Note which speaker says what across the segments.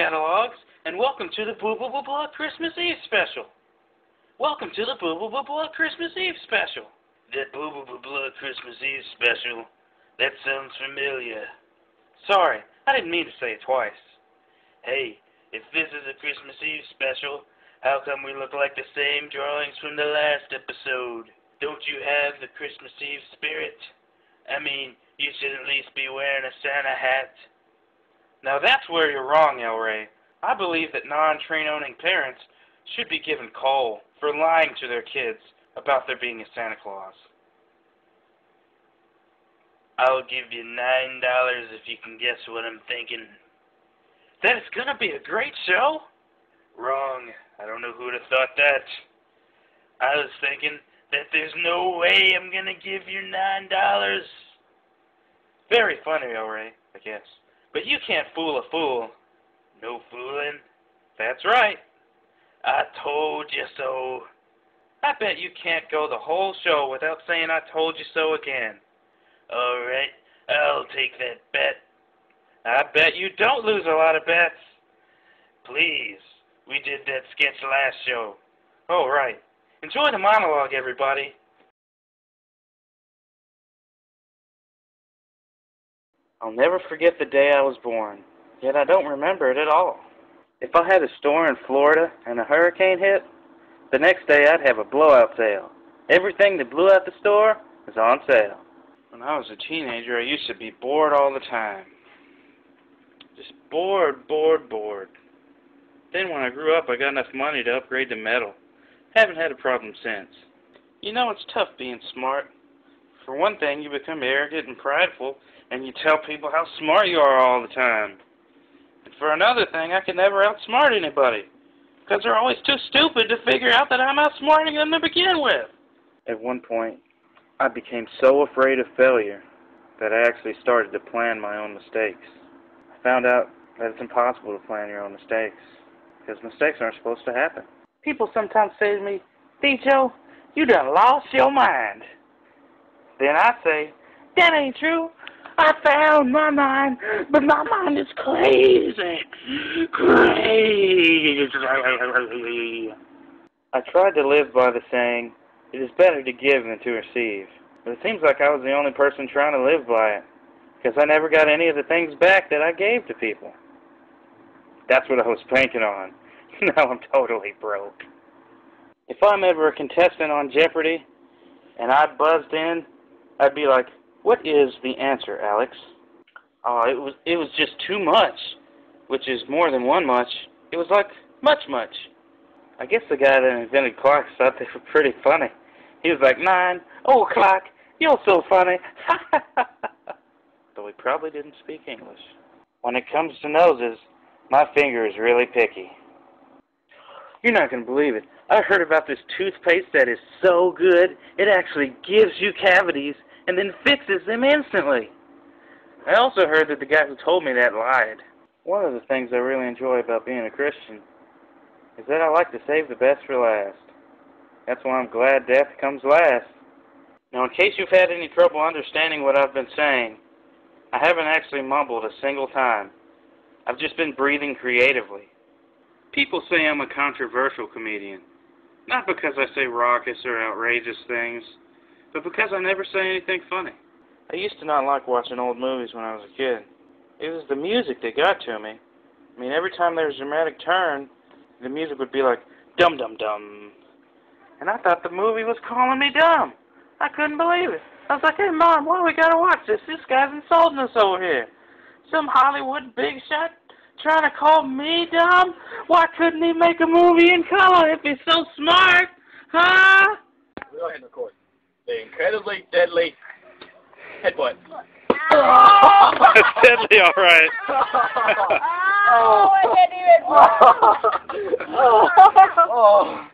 Speaker 1: catalogs, and welcome to the Bluh Christmas Eve special. Welcome to the Bluh Christmas Eve special. That Bluh Christmas Eve special, that sounds familiar. Sorry, I didn't mean to say it twice. Hey, if this is a Christmas Eve special, how come we look like the same drawings from the last episode? Don't you have the Christmas Eve spirit? I mean, you should at least be wearing a Santa hat. Now that's where you're wrong, El Rey. I believe that non-train-owning parents should be given coal for lying to their kids about there being a Santa Claus. I'll give you $9 if you can guess what I'm thinking. That it's gonna be a great show? Wrong. I don't know who'd have thought that. I was thinking that there's no way I'm gonna give you $9. Very funny, El Rey, I guess. But you can't fool a fool. No fooling. That's right. I told you so. I bet you can't go the whole show without saying I told you so again. Alright, I'll take that bet. I bet you don't lose a lot of bets. Please, we did that sketch last show. Oh, right. Enjoy the monologue, everybody. I'll never forget the day I was born, yet I don't remember it at all. If I had a store in Florida and a hurricane hit, the next day I'd have a blowout sale. Everything that blew out the store was on sale. When I was a teenager, I used to be bored all the time. Just bored. Then when I grew up, I got enough money to upgrade to metal. Haven't had a problem since. You know, it's tough being smart. For one thing, you become arrogant and prideful, and you tell people how smart you are all the time. And for another thing, I can never outsmart anybody, because they're always too stupid to figure out that I'm outsmarting them to begin with. At one point, I became so afraid of failure that I actually started to plan my own mistakes. I found out that it's impossible to plan your own mistakes, because mistakes aren't supposed to happen. People sometimes say to me, "Joe, you done lost your mind." Then I say, "That ain't true. I found my mind, but my mind is crazy. Crazy." I tried to live by the saying, "It is better to give than to receive." But it seems like I was the only person trying to live by it, because I never got any of the things back that I gave to people. That's what I was banking on. Now I'm totally broke. If I'm ever a contestant on Jeopardy, and I buzzed in, I'd be like, "What is the answer, Alex?" Oh, it was just too much, which is more than one much. It was like much. I guess the guy that invented clocks thought they were pretty funny. He was like, 9, oh, clock, you're so funny. Though he probably didn't speak English. When it comes to noses, my finger is really picky. You're not going to believe it. I heard about this toothpaste that is so good, it actually gives you cavities and then fixes them instantly. I also heard that the guy who told me that lied. One of the things I really enjoy about being a Christian is that I like to save the best for last. That's why I'm glad death comes last. Now, in case you've had any trouble understanding what I've been saying, I haven't actually mumbled a single time. I've just been breathing creatively. People say I'm a controversial comedian, not because I say raucous or outrageous things, but because I never say anything funny. I used to not like watching old movies when I was a kid. It was the music that got to me. I mean, every time there was a dramatic turn, the music would be like, dum dum dum. And I thought the movie was calling me dumb. I couldn't believe it. I was like, "Hey, Mom, why do we gotta watch this? This guy's insulting us over here. Some Hollywood big shot trying to call me dumb? Why couldn't he make a movie in color if he's so smart? Huh?"
Speaker 2: Go ahead and record. The incredibly deadly headbutt.
Speaker 1: That's deadly, all right.
Speaker 3: Oh, I didn't even
Speaker 2: Oh.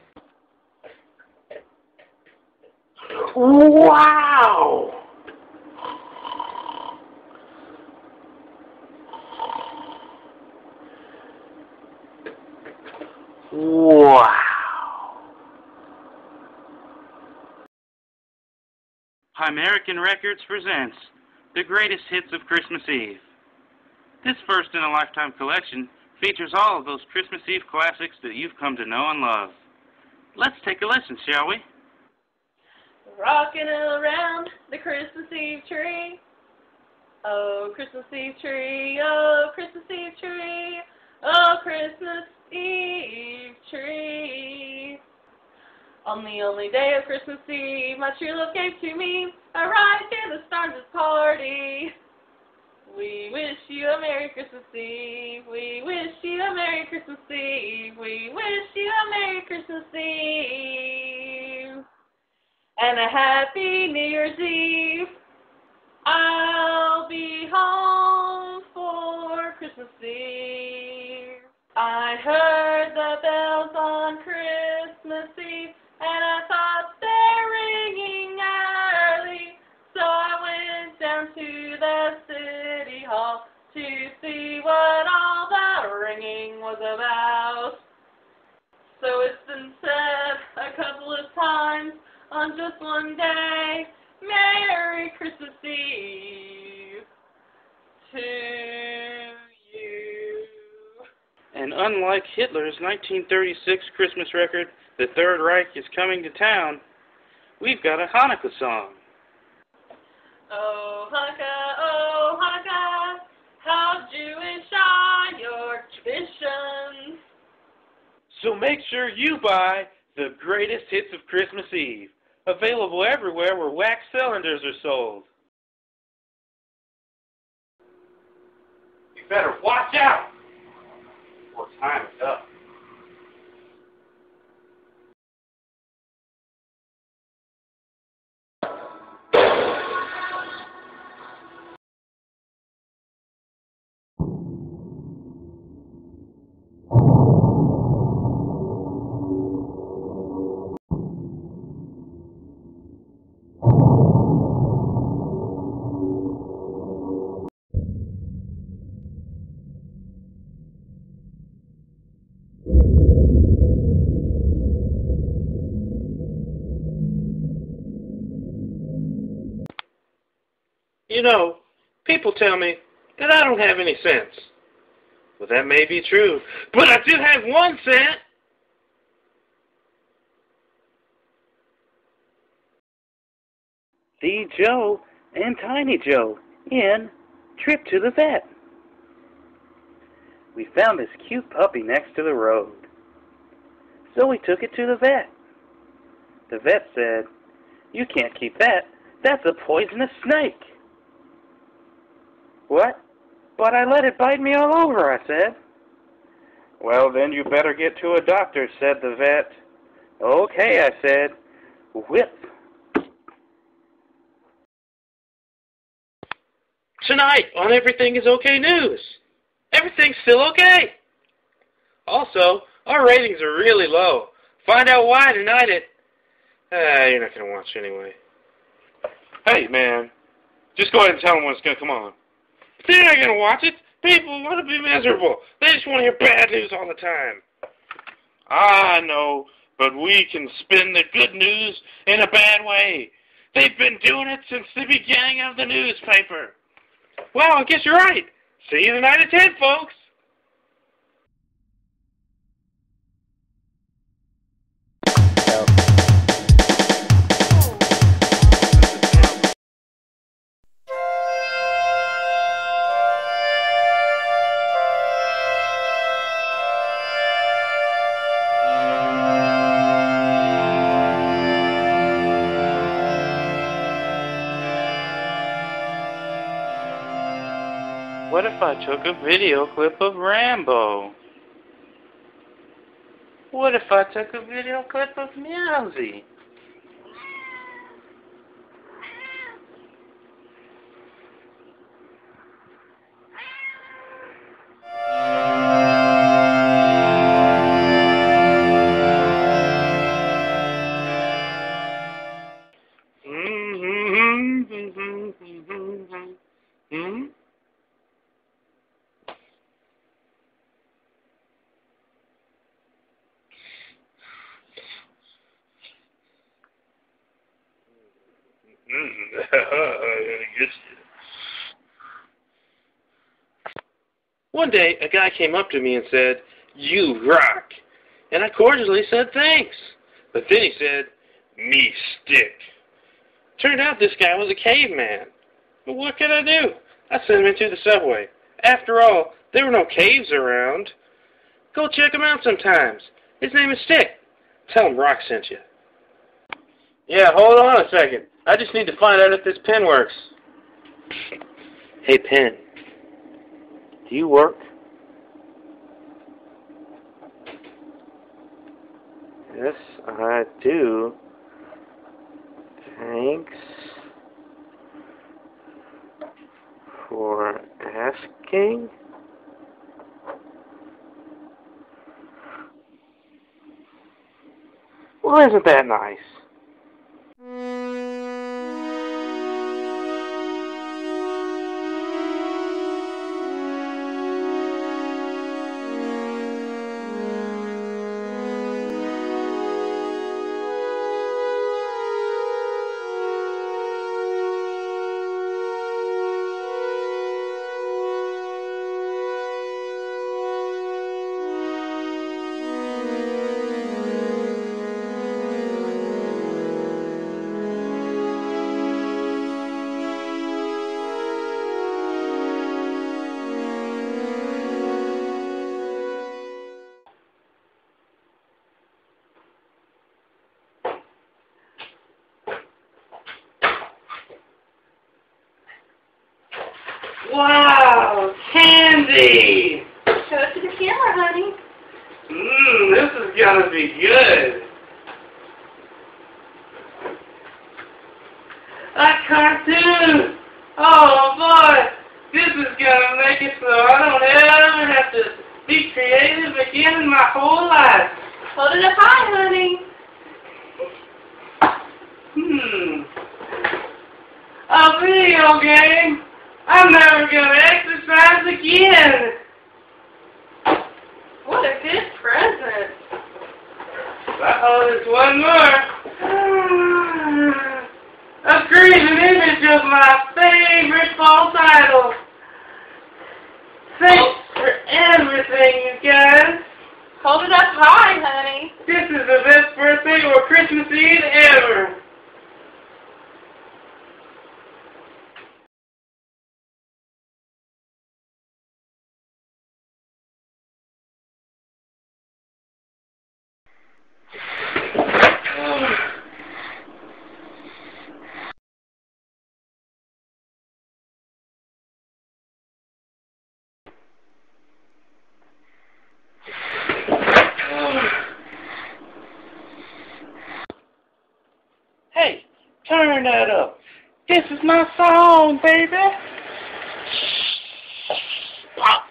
Speaker 1: Wow! Wow! American Records presents the greatest hits of Christmas Eve. This first-in-a-lifetime collection features all of those Christmas Eve classics that you've come to know and love. Let's take a listen, shall we?
Speaker 3: Rocking around the Christmas Eve tree. Oh, Christmas Eve tree, oh, Christmas Eve tree, oh, Christmas Eve tree. On the only day of Christmas Eve, my true love gave to me a ride to the stars' party. We wish you a Merry Christmas Eve. We wish you a Merry Christmas Eve. We wish you a Merry Christmas Eve. And a Happy New Year's Eve. I'll be home for Christmas Eve. I heard the bells on Christmas Eve, and I thought they're ringing early. So I went down to the city hall to see what all the ringing was about. So it's been said a couple of times on just one day, Merry Christmas Eve to you.
Speaker 1: And unlike Hitler's 1936 Christmas record, The Third Reich is Coming to Town, we've got a Hanukkah song.
Speaker 3: Oh Hanukkah, how Jewish are your traditions.
Speaker 1: So make sure you buy the greatest hits of Christmas Eve, available everywhere where wax cylinders are sold.
Speaker 2: You better watch out, or time is up.
Speaker 4: You know, people tell me that I don't have any sense. Well, that may be true, but I do have 1 cent.
Speaker 1: See Joe and Tiny Joe in Trip to the Vet. We found this cute puppy next to the road, so we took it to the vet. The vet said, "You can't keep that. That's a poisonous snake." "What? But I let it bite me all over," I said. "Well, then you better get to a doctor," said the vet. "Okay," I said. Whip.
Speaker 4: Tonight on Everything is Okay News, everything's still okay. Also, our ratings are really low. Find out why tonight at... you're not going to watch anyway. Hey, man, just go ahead and tell them when it's going to come on. If they're not going to watch it, people want to be miserable. They just want to hear bad news all the time. I know, but we can spin the good news in a bad way. They've been doing it since the beginning of the newspaper. Well, I guess you're right. See you tonight at 10, folks.
Speaker 1: What if I took a video clip of Rambo? What if I took a video clip of Meowsy?
Speaker 4: One day, a guy came up to me and said, "You rock." And I cordially said thanks. But then he said, "Me stick." Turned out this guy was a caveman. But what could I do? I sent him into the subway. After all, there were no caves around. Go check him out sometimes. His name is Stick. Tell him Rock sent you. Yeah, hold on a second. I just need to find out if this pen works.
Speaker 1: Hey, Pen. Do you work? Yes, I do. Thanks for asking. Well, isn't that nice?
Speaker 2: Wow, candy!
Speaker 3: Show it to the camera, honey.
Speaker 2: This is gonna be good. A cartoon! Oh boy, this is gonna make it so I don't ever have to be creative again in my whole life.
Speaker 3: Hold it up high, honey.
Speaker 2: A video game? I'm never gonna exercise again.
Speaker 3: What a good present.
Speaker 2: There's one more. A graven image of my favorite fall title. Thanks for everything, you guys.
Speaker 3: Hold it up high, honey.
Speaker 2: This is the best birthday or Christmas Eve ever.
Speaker 1: Hey, turn that up. This is my song, baby. Pop.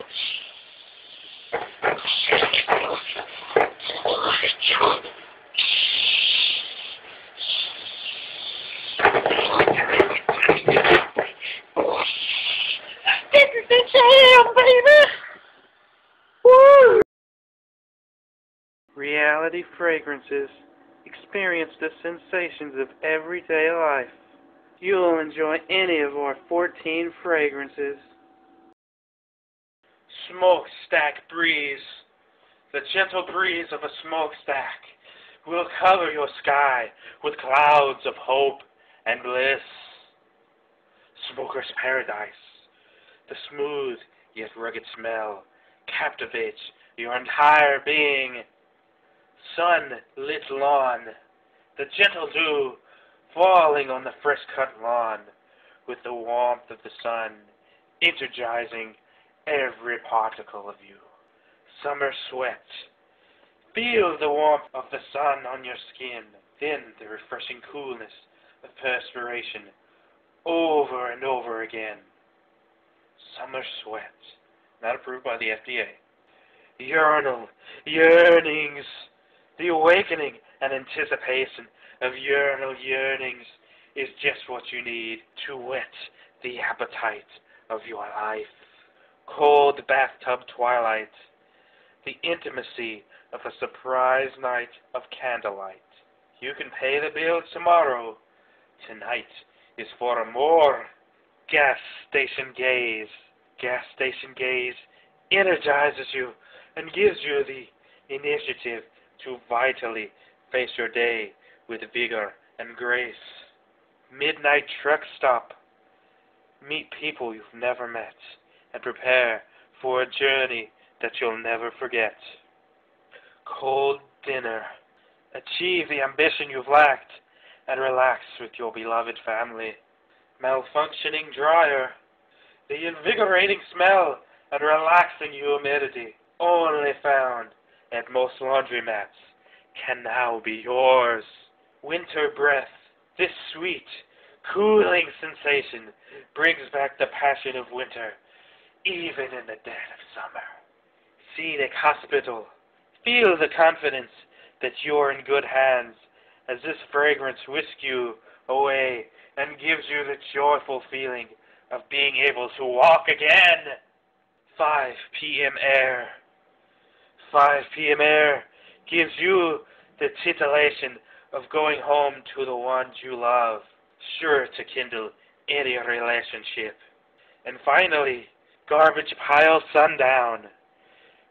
Speaker 1: This is the jam, baby. Woo! Reality Fragrances. Experience the sensations of everyday life. You'll enjoy any of our 14 fragrances. Smokestack Breeze. The gentle breeze of a smokestack will cover your sky with clouds of hope and bliss. Smoker's Paradise. The smooth yet rugged smell captivates your entire being. Sun-lit lawn. The gentle dew falling on the fresh-cut lawn with the warmth of the sun energizing every particle of you. Summer sweat. Feel the warmth of the sun on your skin, then the refreshing coolness of perspiration over and over again. Summer sweat. Not approved by the FDA. Urinal yearnings. The awakening and anticipation of urinal yearnings is just what you need to whet the appetite of your life. Cold bathtub twilight. The intimacy of a surprise night of candlelight. You can pay the bills tomorrow. Tonight is for more gas station gaze. Gas station gaze
Speaker 4: energizes you and gives you the initiative to vitally face your day with vigor and grace. Midnight truck stop. Meet people you've never met and prepare for a journey that you'll never forget. Cold dinner. Achieve the ambition you've lacked and relax with your beloved family. Malfunctioning dryer. The invigorating smell and relaxing humidity only found at most laundromats can now be yours. Winter breath. This sweet, cooling sensation brings back the passion of winter, even in the dead of summer. Scenic hospital. Feel the confidence that you're in good hands as this fragrance whisks you away and gives you the joyful feeling of being able to walk again. 5 p.m. air. 5 p.m. air gives you the titillation of going home to the one you love, sure to kindle any relationship. And finally, garbage pile sundown.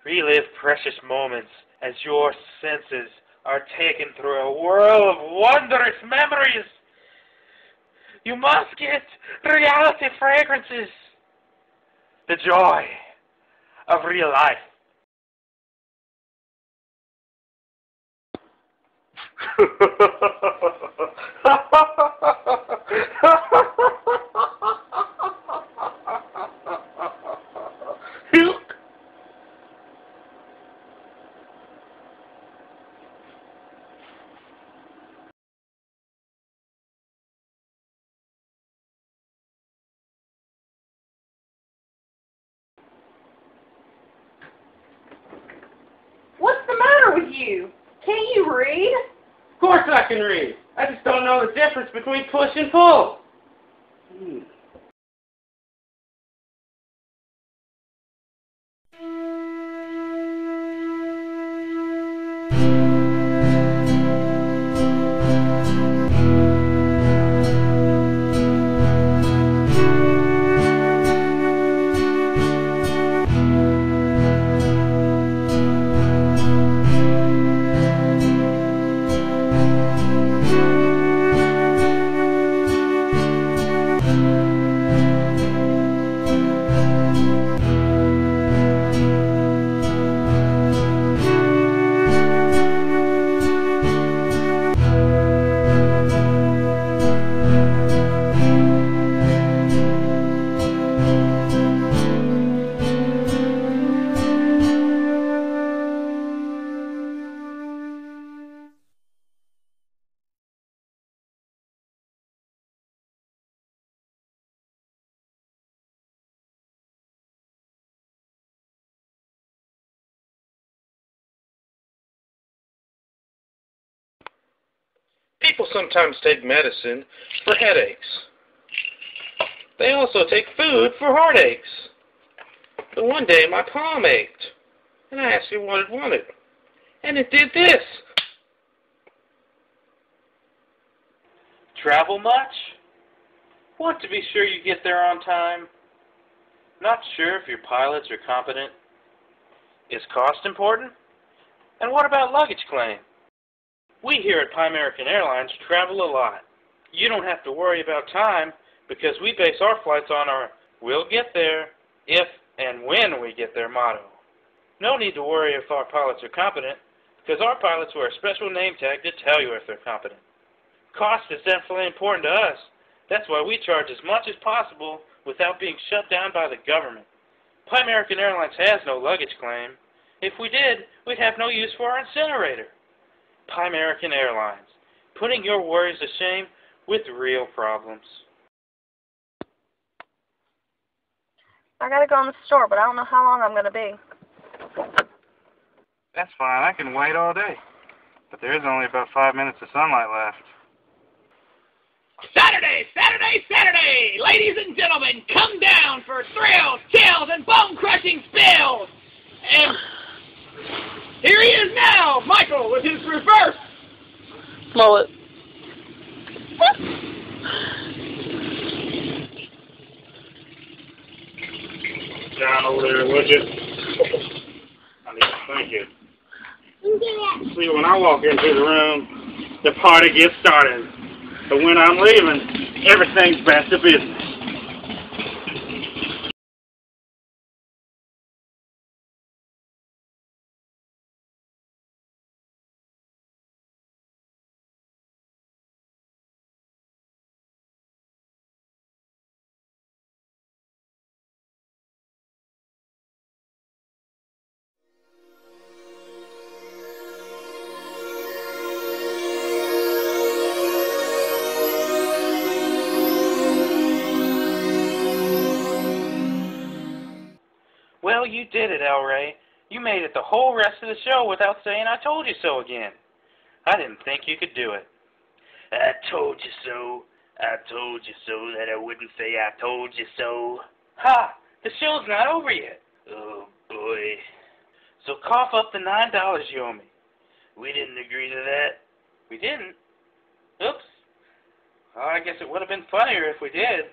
Speaker 4: Relive precious moments as your senses are taken through a whirl of wondrous memories. You must get reality fragrances. The joy of real life.
Speaker 3: What's the matter with you? Can't you read?
Speaker 2: Of course I can read. I just don't know the difference between push and pull.
Speaker 4: People sometimes take medicine for headaches. They also take food for heartaches. But one day my palm ached, and I asked it what it wanted, and it did this. Travel much? Want to be sure you get there on time? Not sure if your pilots are competent? Is cost important? And what about luggage claim? We here at American Airlines travel a lot. You don't have to worry about time because we base our flights on our "we'll get there if and when we get there" motto. No need to worry if our pilots are competent because our pilots wear a special name tag to tell you if they're competent. Cost is definitely important to us. That's why we charge as much as possible without being shut down by the government. American Airlines has no luggage claim. If we did, we'd have no use for our incinerator. American Airlines, putting your worries to shame with real problems.
Speaker 3: I gotta go in the store, but I don't know how long I'm gonna be.
Speaker 1: That's fine. I can wait all day. But there is only about 5 minutes of sunlight left.
Speaker 2: Saturday, Saturday, Saturday! Ladies and gentlemen, come down for thrills, chills, and bone-crushing spills! And here he is now, Michael, with his reverse
Speaker 3: Mullet.
Speaker 4: Down over there, would you? Thank you. See, when I walk into the room, the party gets started. But when I'm leaving, everything's back to business.
Speaker 1: Well, you did it, El Rey. You made it the whole rest of the show without saying I told you so again. I didn't think you could do it. I told you so. I told you so that I wouldn't say I told you so. Ha! The show's not over yet. Oh, boy. So cough up the $9 you owe me. We didn't agree to that. We didn't? Oops. Well, I guess it would have been funnier if we did.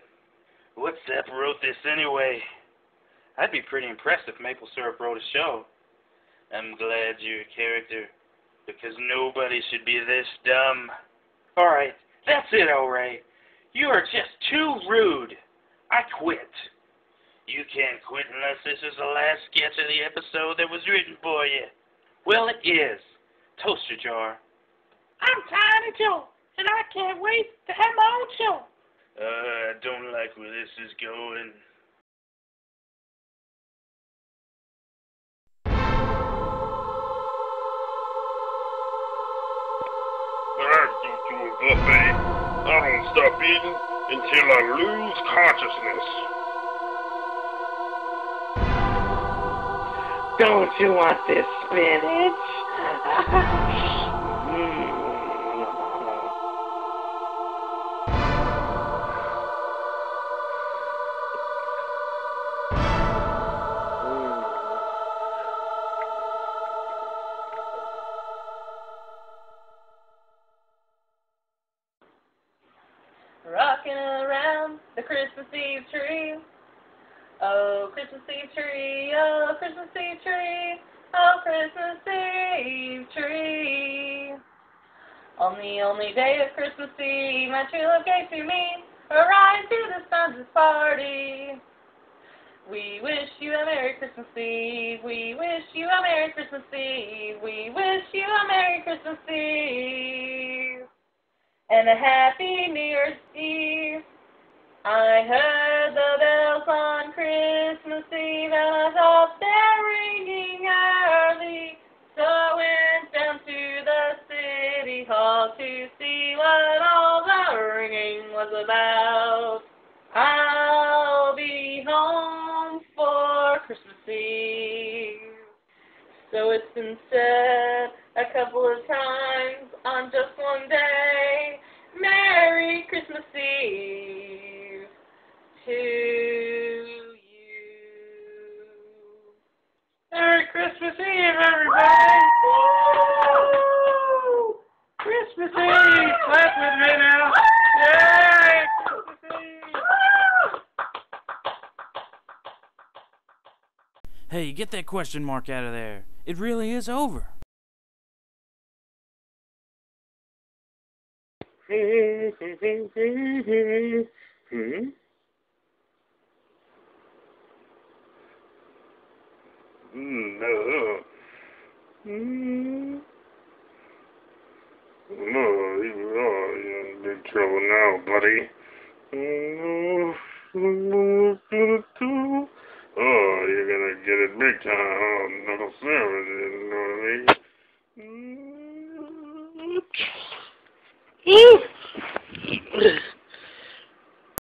Speaker 1: What sap wrote this anyway? I'd be pretty impressed if Maple Syrup wrote a show. I'm glad you're a character, because nobody should be this dumb. Alright, that's it, El Rey. You are just too rude. I quit. You can't quit unless this is the last sketch of the episode that was written for you. Well, it is. Toaster jar.
Speaker 2: I'm Tiny Joe, and I can't wait to have my own show.
Speaker 1: I don't like where this is going.
Speaker 5: I go to a buffet. I don't stop eating until I lose consciousness.
Speaker 1: Don't you want this spinach?
Speaker 3: Rocking around the Christmas Eve tree. Oh, Christmas Eve tree, oh, Christmas Eve tree, oh, Christmas Eve tree. On the only day of Christmas Eve, my true love gave to me a ride to the sun's party. We wish you a Merry Christmas Eve, we wish you a Merry Christmas Eve, we wish you a Merry Christmas Eve, and a Happy New Year's Eve. I heard the bells on Christmas Eve, and I thought they're ringing early, so I went down to the city hall to see what all the ringing was about. I'll be home for Christmas Eve. So it's been said a couple of times on just one day, Merry Christmas Eve to you.
Speaker 4: Merry Christmas Eve, everybody!
Speaker 3: Woo!
Speaker 4: Christmas Eve! Clap with me now! Yay! Christmas Eve!
Speaker 6: Hey, get that question mark out of there. It really is over.
Speaker 5: No, you're in big trouble now, buddy. Oh, you're gonna get it big time. Oh, knuckle sandwich, you know what I mean?